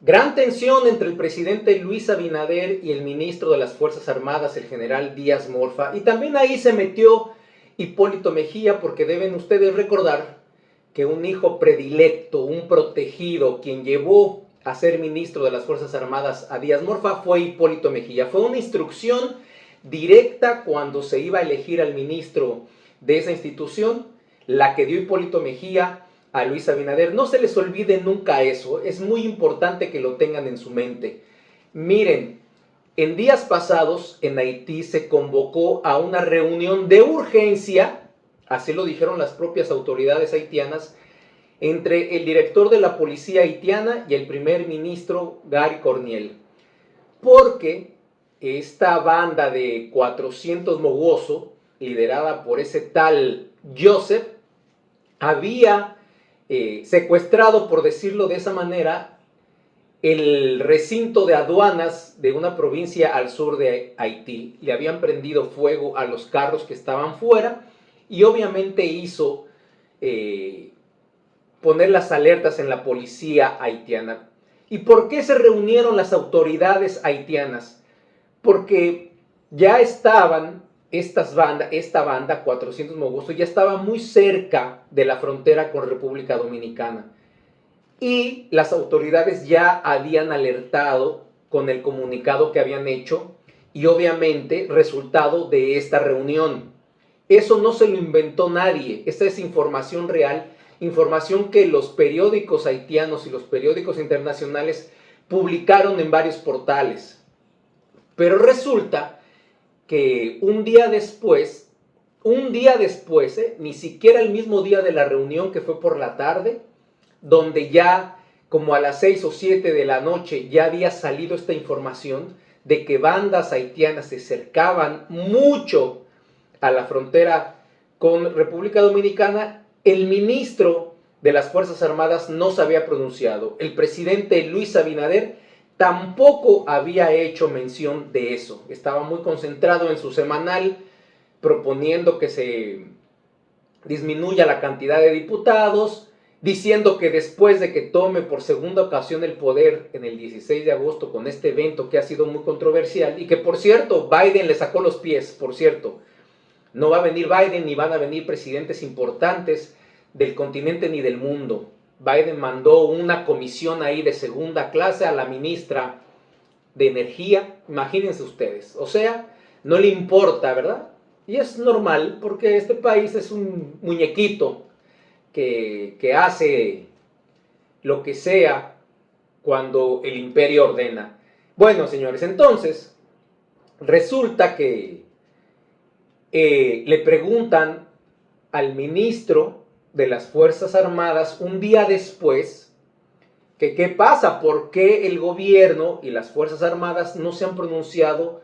Gran tensión entre el presidente Luis Abinader y el ministro de las Fuerzas Armadas, el general Díaz Morfa. Y también ahí se metió Hipólito Mejía, porque deben ustedes recordar que un hijo predilecto, un protegido, quien llevó a ser ministro de las Fuerzas Armadas a Díaz Morfa fue Hipólito Mejía. Fue una instrucción directa cuando se iba a elegir al ministro de esa institución, la que dio Hipólito Mejía a Luis Abinader. No se les olvide nunca eso, es muy importante que lo tengan en su mente. Miren, en días pasados en Haití se convocó a una reunión de urgencia, así lo dijeron las propias autoridades haitianas, entre el director de la policía haitiana y el primer ministro Gary Corniel, porque esta banda de 400 Mogoso, liderada por ese tal Joseph, había secuestrado, por decirlo de esa manera, el recinto de aduanas de una provincia al sur de Haití. Le habían prendido fuego a los carros que estaban fuera y obviamente hizo poner las alertas en la policía haitiana. ¿Y por qué se reunieron las autoridades haitianas? Porque ya estaban esta banda 400 Mogoso ya estaba muy cerca de la frontera con República Dominicana y las autoridades ya habían alertado con el comunicado que habían hecho y obviamente resultado de esta reunión. Eso no se lo inventó nadie, esta es información real, información que los periódicos haitianos y los periódicos internacionales publicaron en varios portales. Pero resulta que un día después, ni siquiera el mismo día de la reunión, que fue por la tarde, donde ya como a las 6 o 7 de la noche ya había salido esta información de que bandas haitianas se acercaban mucho a la frontera con República Dominicana, el ministro de las Fuerzas Armadas no se había pronunciado. El presidente Luis Abinader tampoco había hecho mención de eso. Estaba muy concentrado en su semanal, proponiendo que se disminuya la cantidad de diputados, diciendo que después de que tome por segunda ocasión el poder en el 16 de agosto con este evento que ha sido muy controversial, y que por cierto Biden le sacó los pies, por cierto, no va a venir Biden ni van a venir presidentes importantes del continente ni del mundo. Biden mandó una comisión ahí de segunda clase a la ministra de Energía, imagínense ustedes, o sea, no le importa, ¿verdad? Y es normal porque este país es un muñequito que hace lo que sea cuando el imperio ordena. Bueno, señores, entonces resulta que le preguntan al ministro de las Fuerzas Armadas un día después que qué pasa, por qué el gobierno y las Fuerzas Armadas no se han pronunciado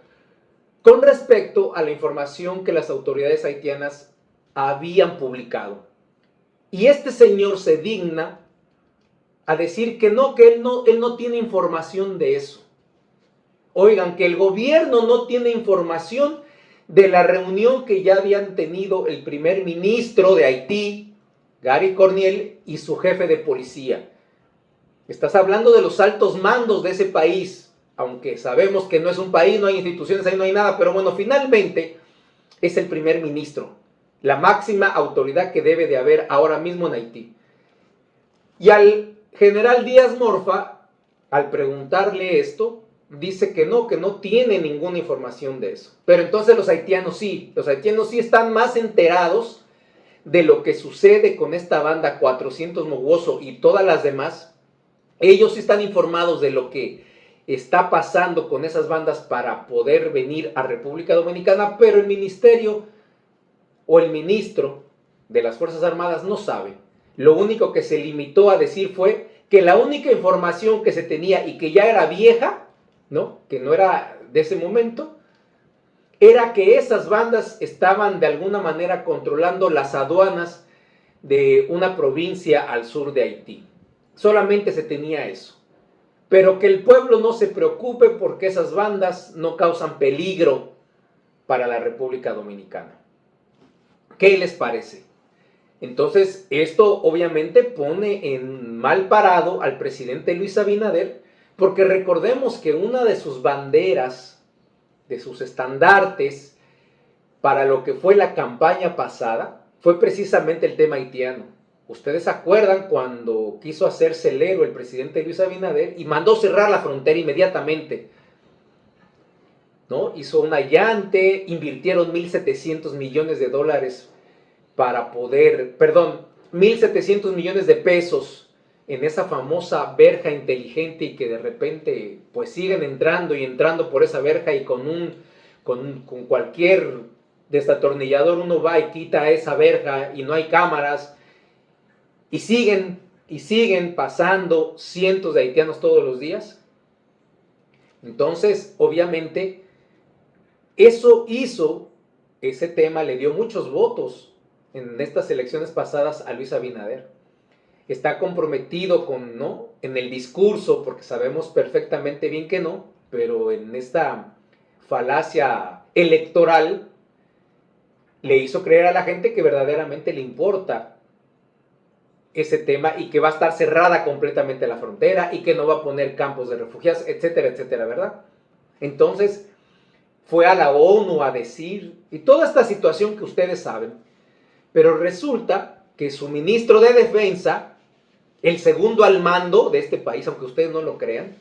con respecto a la información que las autoridades haitianas habían publicado. Y este señor se digna a decir que él no tiene información de eso. Oigan, que el gobierno no tiene información de la reunión que ya habían tenido el primer ministro de Haití, Gary Corniel, y su jefe de policía. Estás hablando de los altos mandos de ese país, aunque sabemos que no es un país, no hay instituciones, ahí no hay nada, pero bueno, finalmente es el primer ministro, la máxima autoridad que debe de haber ahora mismo en Haití. Y al general Díaz Morfa, al preguntarle esto, dice que no tiene ninguna información de eso. Pero entonces los haitianos sí están más enterados de lo que sucede con esta banda 400 Mogoso y todas las demás. Ellos sí están informados de lo que está pasando con esas bandas para poder venir a República Dominicana, pero el ministerio o el ministro de las Fuerzas Armadas no sabe. Lo único que se limitó a decir fue que la única información que se tenía y que ya era vieja, ¿no? Que no era de ese momento, era que esas bandas estaban de alguna manera controlando las aduanas de una provincia al sur de Haití. Solamente se tenía eso. Pero que el pueblo no se preocupe porque esas bandas no causan peligro para la República Dominicana. ¿Qué les parece? Entonces, esto obviamente pone en mal parado al presidente Luis Abinader, Porque recordemos que una de sus banderas, de sus estandartes, para lo que fue la campaña pasada, fue precisamente el tema haitiano. Ustedes se acuerdan cuando quiso hacerse el héroe el presidente Luis Abinader y mandó cerrar la frontera inmediatamente, ¿no? Hizo un allante, invirtieron 1.700 millones de dólares para poder, perdón, 1.700 millones de pesos en esa famosa verja inteligente y que de repente pues siguen entrando y entrando por esa verja y con cualquier desatornillador uno va y quita esa verja y no hay cámaras y siguen pasando cientos de haitianos todos los días. Entonces, obviamente, ese tema le dio muchos votos en estas elecciones pasadas a Luis Abinader. Está comprometido con, ¿no?, en el discurso, porque sabemos perfectamente bien que no, pero en esta falacia electoral le hizo creer a la gente que verdaderamente le importa ese tema y que va a estar cerrada completamente la frontera y que no va a poner campos de refugiados, etcétera, etcétera, ¿verdad? Entonces fue a la ONU a decir, y toda esta situación que ustedes saben, pero resulta que su ministro de Defensa, el segundo al mando de este país, aunque ustedes no lo crean,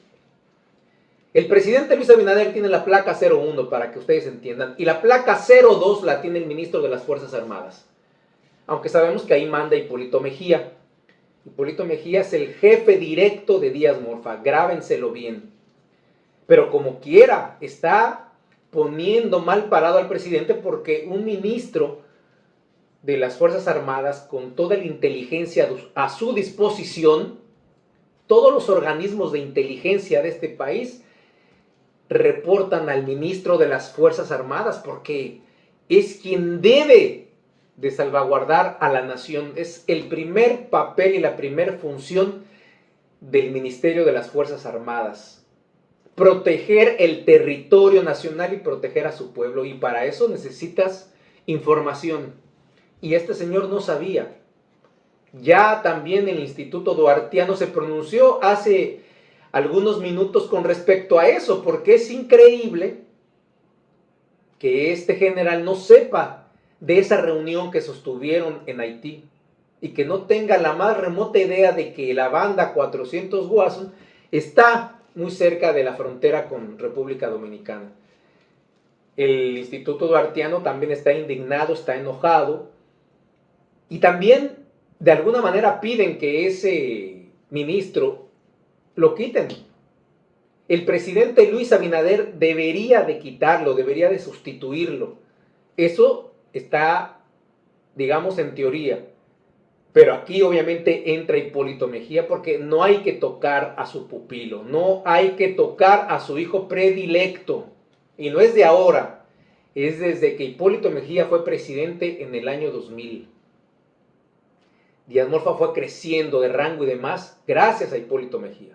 el presidente Luis Abinader tiene la placa 01, para que ustedes entiendan, y la placa 02 la tiene el ministro de las Fuerzas Armadas, aunque sabemos que ahí manda Hipólito Mejía. Hipólito Mejía es el jefe directo de Díaz Morfa, grábenselo bien. Pero como quiera, está poniendo mal parado al presidente porque un ministro de las Fuerzas Armadas, con toda la inteligencia a su disposición, todos los organismos de inteligencia de este país reportan al ministro de las Fuerzas Armadas porque es quien debe de salvaguardar a la nación. Es el primer papel y la primera función del Ministerio de las Fuerzas Armadas. Proteger el territorio nacional y proteger a su pueblo. Y para eso necesitas información. Y este señor no sabía. Ya también el Instituto Duartiano se pronunció hace algunos minutos con respecto a eso, porque es increíble que este general no sepa de esa reunión que sostuvieron en Haití y que no tenga la más remota idea de que la banda 400 Guasos está muy cerca de la frontera con República Dominicana. El Instituto Duartiano también está indignado, está enojado y también de alguna manera piden que ese ministro lo quiten. El presidente Luis Abinader debería de quitarlo, debería de sustituirlo. Eso está, digamos, en teoría. Pero aquí obviamente entra Hipólito Mejía porque no hay que tocar a su pupilo, no hay que tocar a su hijo predilecto. Y no es de ahora, es desde que Hipólito Mejía fue presidente en el año 2000. Díaz Morfa fue creciendo de rango y demás gracias a Hipólito Mejía.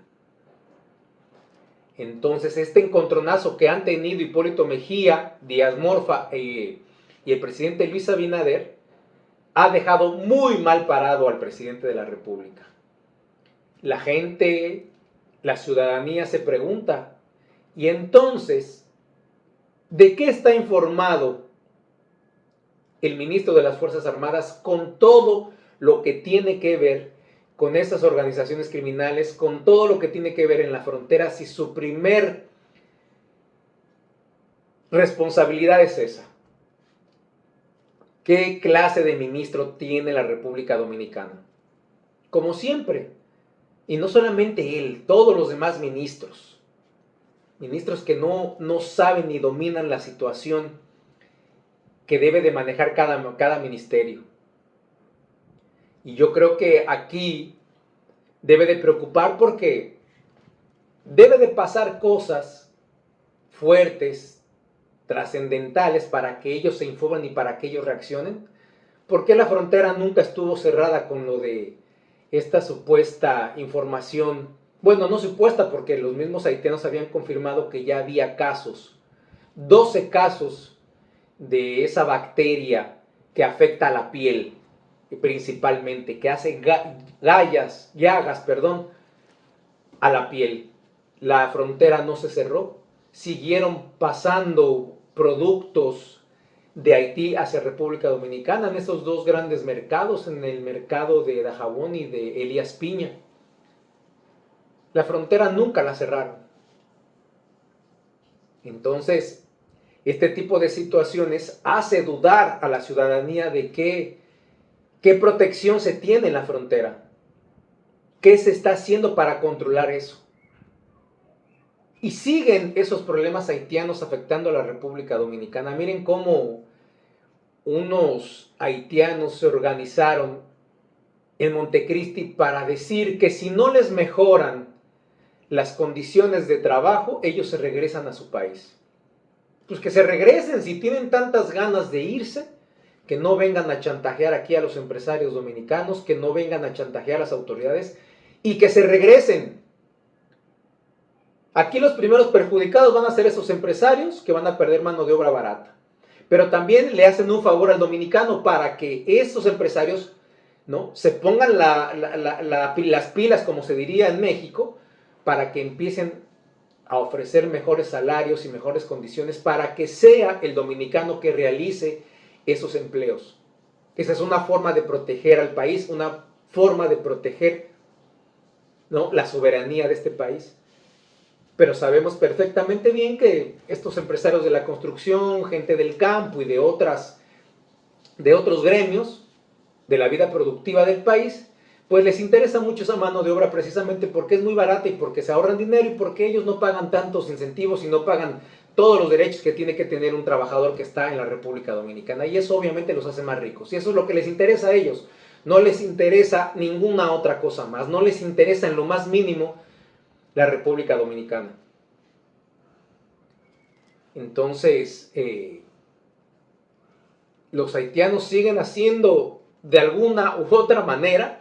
Entonces este encontronazo que han tenido Hipólito Mejía, Díaz Morfa y el presidente Luis Abinader ha dejado muy mal parado al presidente de la República. La gente, la ciudadanía se pregunta, y entonces, ¿de qué está informado el ministro de las Fuerzas Armadas con todo lo que tiene que ver con esas organizaciones criminales, con todo lo que tiene que ver en la frontera, si su primer responsabilidad es esa? ¿Qué clase de ministro tiene la República Dominicana? Como siempre, y no solamente él, todos los demás ministros que no saben ni dominan la situación que debe de manejar cada ministerio. Y yo creo que aquí debe de preocupar porque debe de pasar cosas fuertes, trascendentales, para que ellos se informen y para que ellos reaccionen. ¿Por qué la frontera nunca estuvo cerrada con lo de esta supuesta información? Bueno, no supuesta, porque los mismos haitianos habían confirmado que ya había casos, 12 casos de esa bacteria que afecta a la piel principalmente, que hace llagas, a la piel. la frontera no se cerró, siguieron pasando productos de Haití hacia República Dominicana en esos dos grandes mercados, en el mercado de Dajabón y de Elías Piña. La frontera nunca la cerraron. Entonces, este tipo de situaciones hace dudar a la ciudadanía de qué protección se tiene en la frontera, qué se está haciendo para controlar eso. Y siguen esos problemas haitianos afectando a la República Dominicana. Miren cómo unos haitianos se organizaron en Montecristi para decir que si no les mejoran las condiciones de trabajo, ellos se regresan a su país. Pues que se regresen, si tienen tantas ganas de irse, que no vengan a chantajear aquí a los empresarios dominicanos, que no vengan a chantajear a las autoridades y que se regresen. Aquí los primeros perjudicados van a ser esos empresarios que van a perder mano de obra barata. Pero también le hacen un favor al dominicano para que esos empresarios, ¿no?, se pongan las pilas, como se diría en México, para que empiecen a ofrecer mejores salarios y mejores condiciones para que sea el dominicano que realice esos empleos. Esa es una forma de proteger al país, una forma de proteger, ¿no?, la soberanía de este país. Pero sabemos perfectamente bien que estos empresarios de la construcción, gente del campo y de otros gremios de la vida productiva del país, pues les interesa mucho esa mano de obra precisamente porque es muy barata y porque se ahorran dinero y porque ellos no pagan tantos incentivos y no pagan todos los derechos que tiene que tener un trabajador que está en la República Dominicana. Y eso obviamente los hace más ricos. Y eso es lo que les interesa a ellos. No les interesa ninguna otra cosa más. No les interesa en lo más mínimo la República Dominicana. Entonces, los haitianos siguen haciendo de alguna u otra manera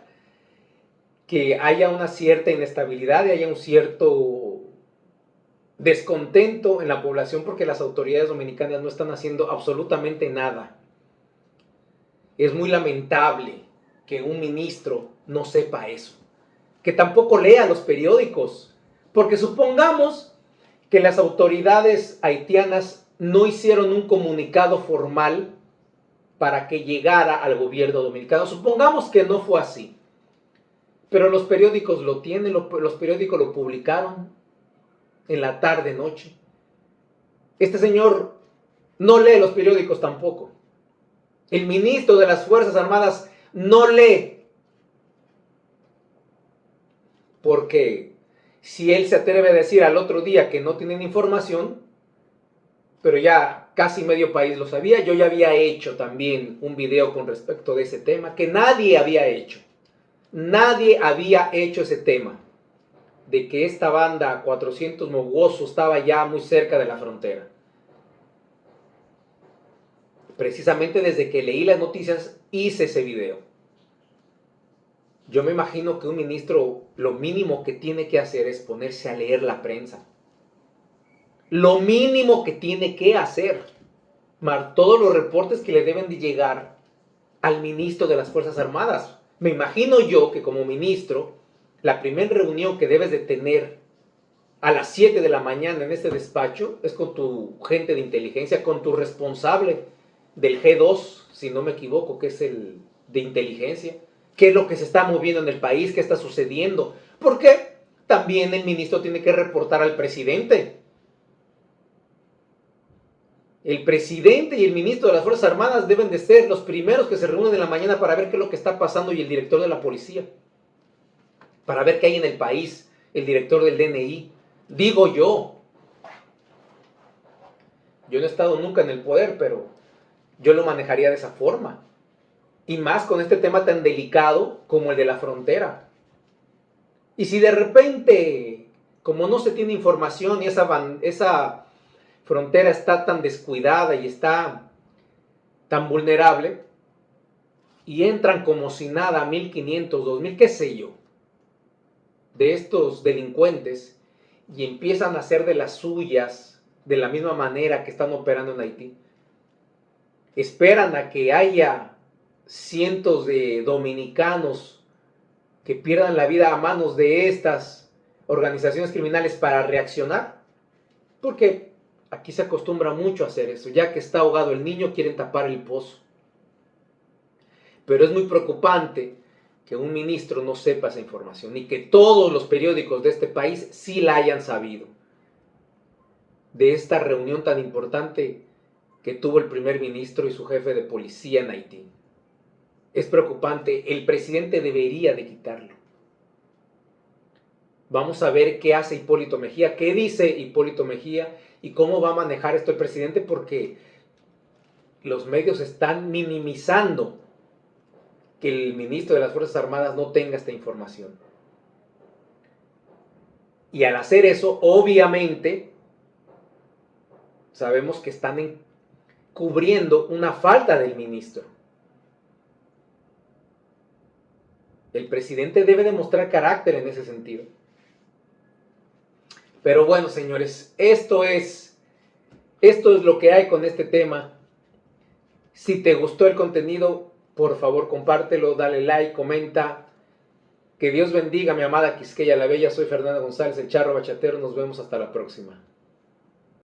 que haya una cierta inestabilidad y haya un cierto descontento en la población porque las autoridades dominicanas no están haciendo absolutamente nada. Es muy lamentable que un ministro no sepa eso, que tampoco lea los periódicos, porque supongamos que las autoridades haitianas no hicieron un comunicado formal para que llegara al gobierno dominicano. Supongamos que no fue así. Pero los periódicos lo tienen, los periódicos lo publicaron en la tarde, noche. Este señor no lee los periódicos tampoco. El ministro de las Fuerzas Armadas no lee. Porque si él se atreve a decir al otro día que no tienen información, pero ya casi medio país lo sabía, yo ya había hecho también un video con respecto de ese tema que nadie había hecho. Nadie había hecho ese tema de que esta banda 400 Mogoso estaba ya muy cerca de la frontera. Precisamente desde que leí las noticias hice ese video. Yo me imagino que un ministro lo mínimo que tiene que hacer es ponerse a leer la prensa. Lo mínimo que tiene que hacer. Todos los reportes que le deben de llegar al ministro de las Fuerzas Armadas. Me imagino yo que como ministro, la primera reunión que debes de tener a las 7 de la mañana en este despacho es con tu gente de inteligencia, con tu responsable del G2, si no me equivoco, que es el de inteligencia. ¿Qué es lo que se está moviendo en el país? ¿Qué está sucediendo? Porque también el ministro tiene que reportar al presidente. El presidente y el ministro de las Fuerzas Armadas deben de ser los primeros que se reúnen en la mañana para ver qué es lo que está pasando y el director de la policía. Para ver qué hay en el país, el director del DNI. Digo yo. Yo no he estado nunca en el poder, pero yo lo manejaría de esa forma. Y más con este tema tan delicado como el de la frontera. Y si de repente, como no se tiene información y esa frontera está tan descuidada y está tan vulnerable, y entran como si nada 1,500, 2,000, qué sé yo, de estos delincuentes y empiezan a hacer de las suyas de la misma manera que están operando en Haití, esperan a que haya cientos de dominicanos que pierdan la vida a manos de estas organizaciones criminales para reaccionar, porque aquí se acostumbra mucho a hacer eso. Ya que está ahogado el niño, quieren tapar el pozo. Pero es muy preocupante que un ministro no sepa esa información y que todos los periódicos de este país sí la hayan sabido. De esta reunión tan importante que tuvo el primer ministro y su jefe de policía en Haití. Es preocupante, el presidente debería de quitarlo. Vamos a ver qué hace Hipólito Mejía, qué dice Hipólito Mejía y cómo va a manejar esto el presidente, porque los medios están minimizando que el ministro de las Fuerzas Armadas no tenga esta información. Y al hacer eso, obviamente, sabemos que están cubriendo una falta del ministro. El presidente debe demostrar carácter en ese sentido. Pero bueno, señores, esto es lo que hay con este tema. Si te gustó el contenido, por favor compártelo, dale like, comenta. Que Dios bendiga a mi amada Quisqueya la Bella. Soy Fernando González, el Charro Bachatero. Nos vemos hasta la próxima.